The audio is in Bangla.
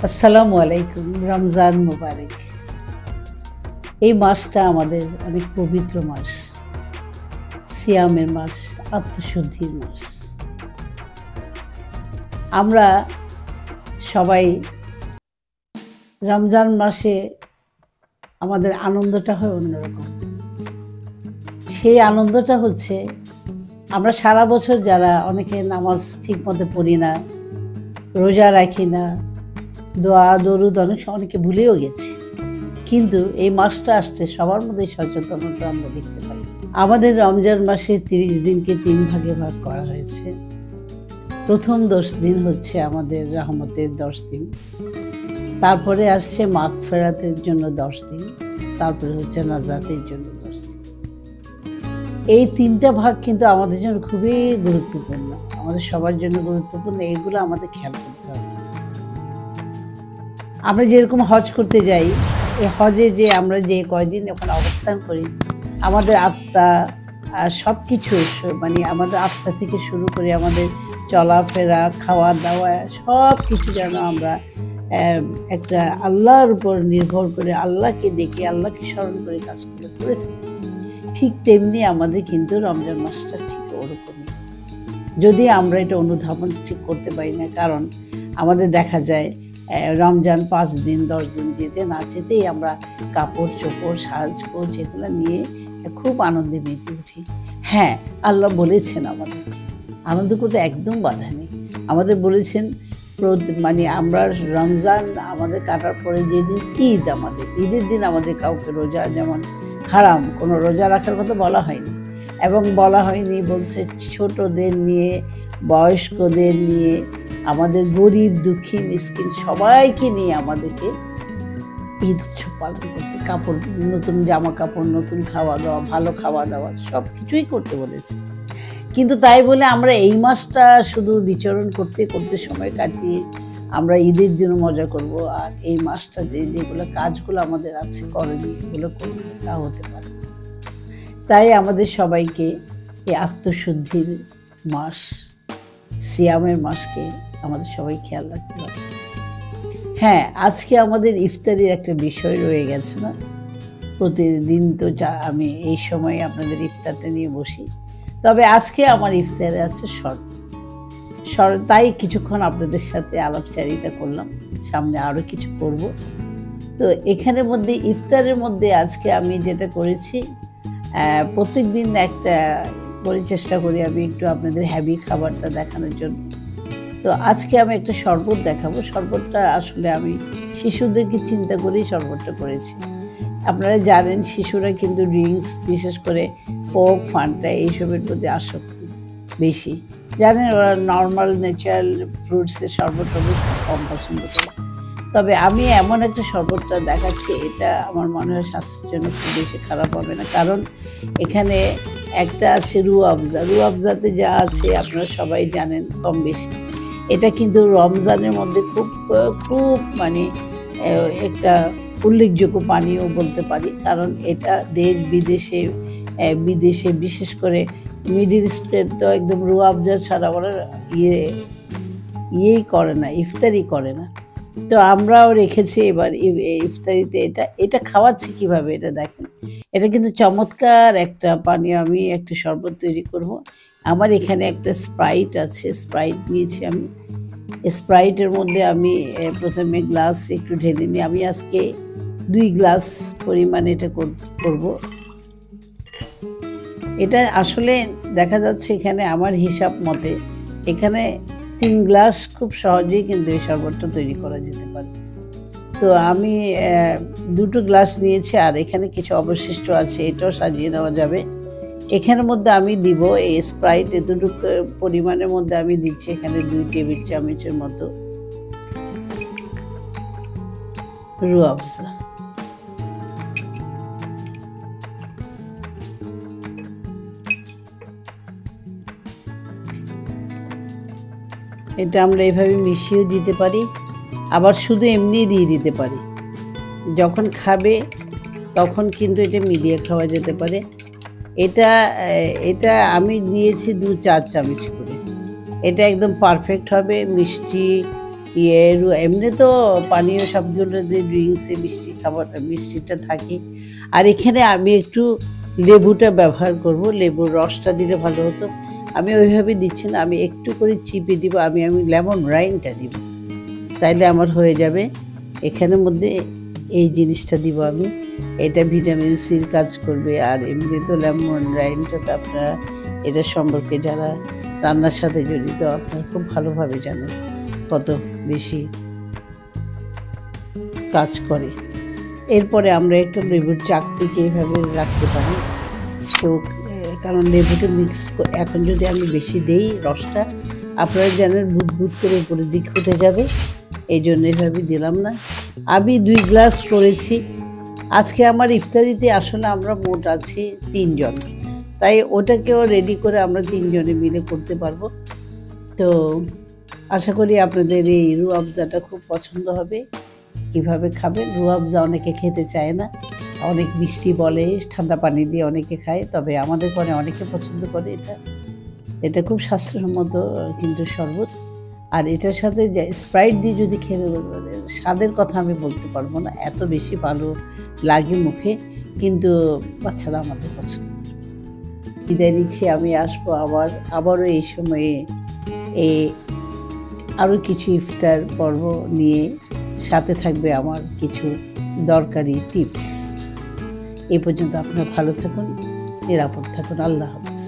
আসসালামু আলাইকুম। রমজান মুবারক। এই মাসটা আমাদের অনেক পবিত্র মাস, সিয়ামের মাস, আত্মশুদ্ধির মাস। আমরা সবাই রমজান মাসে আমাদের আনন্দটা হয় অন্যরকম। সেই আনন্দটা হচ্ছে আমরা সারা বছর যারা অনেকে নামাজ ঠিক মতো পড়ি না, রোজা রাখি না, দোয়া দরুদ অনেকে ভুলেও গেছি, কিন্তু এই মাসটা আসতে সবার মধ্যে সচেতনতা আমরা দেখতে পাই। আমাদের রমজান মাসে 30 দিনকে 3 ভাগে ভাগ করা হয়েছে। প্রথম 10 দিন হচ্ছে আমাদের রহমতের 10 দিন, তারপরে আসছে মাগফিরাতের জন্য 10 দিন, তারপরে হচ্ছে নাজাতের জন্য 10 দিন। এই 3টা ভাগ কিন্তু আমাদের জন্য খুবই গুরুত্বপূর্ণ, আমাদের সবার জন্য গুরুত্বপূর্ণ। এগুলো আমাদের খেয়াল করতে হবে। আমরা যেরকম হজ করতে যাই, এই হজে যে আমরা যে কয়দিন ওখানে অবস্থান করি, আমাদের আত্মা সব কিছু, মানে আমাদের আত্মা থেকে শুরু করে আমাদের চলাফেরা, খাওয়া দাওয়া সব কিছু যেন আমরা একটা আল্লাহর উপর নির্ভর করে, আল্লাহকে ডেকে, আল্লাহকে স্মরণ করে কাজগুলো করে থাকি। ঠিক তেমনি আমাদের কিন্তু রমজান মাসটা ঠিক ওরকমই, যদি আমরা এটা অনুধাবন ঠিক করতে পারি না। কারণ আমাদের দেখা যায় রমজান 5 দিন 10 দিন যেতে না যেতেই আমরা কাপড় চোপড় সাজগোজ এগুলো নিয়ে খুব আনন্দে মেতে উঠি। হ্যাঁ, আল্লাহ বলেছেন আমাদের আনন্দ করতে একদম বাধা নেই। আমাদের বলেছেন মানে আমরা রমজান আমাদের কাটার পরে যেদিন ঈদ, আমাদের ঈদের দিন আমাদের কাউকে রোজা যেমন হারাম, কোনো রোজা রাখার কথা বলা হয়নি। এবং বলা হয়নি বলছে ছোটদের নিয়ে, বয়স্কদের নিয়ে, আমাদের গরিব দুঃখী মিসকিন সবাইকে নিয়ে আমাদেরকে ঈদ উৎসব পালন করতে, কাপড়, নতুন জামা কাপড়, নতুন খাওয়া দাওয়া, ভালো খাওয়া দাওয়া সব কিছুই করতে বলেছে। কিন্তু তাই বলে আমরা এই মাসটা শুধু বিচরণ করতে করতে সময় কাটিয়ে আমরা ঈদের জন্য মজা করব, আর এই মাসটা যেগুলো কাজগুলো আমাদের আছে করণীয় এগুলো করবো, তা হতে পারে। তাই আমাদের সবাইকে এই আত্মশুদ্ধির মাস, সিয়ামের মাসকে আমাদের সবাই খেয়াল রাখতে হবে। হ্যাঁ, আজকে আমাদের ইফতারির একটা বিষয় রয়ে গেছে না? প্রতিদিন তো আমি এই সময় আপনাদের ইফতারটা নিয়ে বসি, তবে আজকে আমার ইফতারে আছে শরবত। তাই কিছুক্ষণ আপনাদের সাথে আলাপচারিতা করলাম, সামনে আরও কিছু করব। তো এখানের মধ্যে ইফতারের মধ্যে আজকে আমি যেটা করেছি, প্রত্যেক দিন একটা করে চেষ্টা করি আমি একটু আপনাদের হ্যাভি খাবারটা দেখানোর জন্য। তো আজকে আমি একটা শরবত দেখাবো। শরবতটা আসলে আমি শিশুদেরকে চিন্তা করেই শরবতটা করেছি। আপনারা জানেন শিশুরা কিন্তু ড্রিঙ্কস, বিশেষ করে কোক, ফান্টা এইসবের প্রতি আসক্তি বেশি। জানেন, ওরা নর্মাল ন্যাচারাল ফ্রুটসের শরবত খুব কম পছন্দ করে। তবে আমি এমন একটা শরবতটা দেখাচ্ছি, এটা আমার মনে হয় স্বাস্থ্যের জন্য খুব বেশি খারাপ হবে না। কারণ এখানে একটা আছে রুয়াবজা। রুয়াবজাতে যা আছে আপনারা সবাই জানেন কম বেশি। এটা কিন্তু রমজানের মধ্যে খুব খুব মানে একটা উল্লেখযোগ্য পানীয় বলতে পারি। কারণ এটা দেশ বিদেশে বিশেষ করে মিডল ইস্টে তো একদম রুয়াবজা ছাড়া ওরা ইয়েই করে না, ইফতারি করে না। তো আমরাও রেখেছি এবার ইফতারিতে এটা খাওয়াচ্ছি কিভাবে, এটা দেখেন। এটা কিন্তু চমৎকার একটা পানীয়। আমি একটা শরবত তৈরি করব। আমার এখানে একটা স্প্রাইট আছে, স্প্রাইট নিয়েছি আমি। স্প্রাইটের মধ্যে আমি প্রথমে গ্লাস একটু ঢেলে নিই। আমি আজকে 2 গ্লাস পরিমাণে এটা করব। এটা আসলে দেখা যাচ্ছে এখানে আমার হিসাব মতে এখানে 3 গ্লাস খুব সহজেই কিন্তু এই শরবতটা তৈরি করা যেতে পারে। তো আমি 2 গ্লাস নিয়েছি, আর এখানে কিছু অবশিষ্ট আছে, এটাও সাজিয়ে নেওয়া যাবে। এখানের মধ্যে আমি দিব এই স্প্রাইট, এতটুকু পরিমাণের মধ্যে আমি দিচ্ছি এখানে 2 টেবিল চামচের মতো রুয়াবজা। এটা আমরা এভাবে মিশিয়ে দিতে পারি, আবার শুধু এমনি দিয়ে দিতে পারি। যখন খাবে তখন কিন্তু এটা মিলিয়ে খাওয়া যেতে পারে। এটা আমি দিয়েছি 2-4 চামচ করে। এটা একদম পারফেক্ট হবে, মিষ্টি এমনি তো পানীয় সবগুলো দিয়ে ড্রিঙ্কসে মিষ্টি খাবার মিষ্টিটা থাকে। আর এখানে আমি একটু লেবুটা ব্যবহার করব, লেবুর রসটা দিলে ভালো হতো। আমি ওইভাবে দিচ্ছি না, আমি একটু করে চিপে দিব, আমি লেমন রাইনটা দিব, তাইলে আমার হয়ে যাবে। এখানের মধ্যে এই জিনিসটা দিব আমি, এটা ভিটামিন সির কাজ করবে। আর এমনি তো লেমন রাইনটা তো আপনারা এটা সম্পর্কে যারা রান্নার সাথে জড়িত আপনারা খুব ভালোভাবে জানেন কত বেশি কাজ করে। এরপরে আমরা একটু লেবুর চাকতিকে এইভাবে রাখতে পারি। তো কারণ লেবুটা মিক্স এখন যদি আমি বেশি দেই রসটা, আপনারা জানেন বুদবুদ করে উপরের দিকে উঠে যাবে, এই জন্য এভাবে দিলাম না। আমি 2 গ্লাস করেছি। আজকে আমার ইফতারিতে আসলে আমরা মোট আছি 3 জন, তাই ওটাকেও রেডি করে আমরা 3 জনে মিলে করতে পারবো। তো আশা করি আপনাদের এই রুহ আফজাটা খুব পছন্দ হবে। কিভাবে খাবেন, রুহ আফজা অনেকে খেতে চায় না, অনেক মিষ্টি বলে, ঠান্ডা পানি দিয়ে অনেকে খায়, তবে আমাদের ঘরে অনেকে পছন্দ করে এটা খুব স্বাস্থ্যসম্মত কিন্তু শরবত। আর এটার সাথে স্প্রাইট দিয়ে যদি খেতে, স্বাদের কথা আমি বলতে পারবো না, এত বেশি ভালো লাগে মুখে, কিন্তু বাচ্চারা আমাদের পছন্দ। বিদায় নিচ্ছি, আমি আসবো আবারও এই সময়ে আরও কিছু ইফতার পর্ব নিয়ে, সাথে থাকবে আমার কিছু দরকারি টিপস। এই পর্যন্ত আপনারা ভালো থাকুন, নিরাপদ থাকুন। আল্লাহ হাফেজ।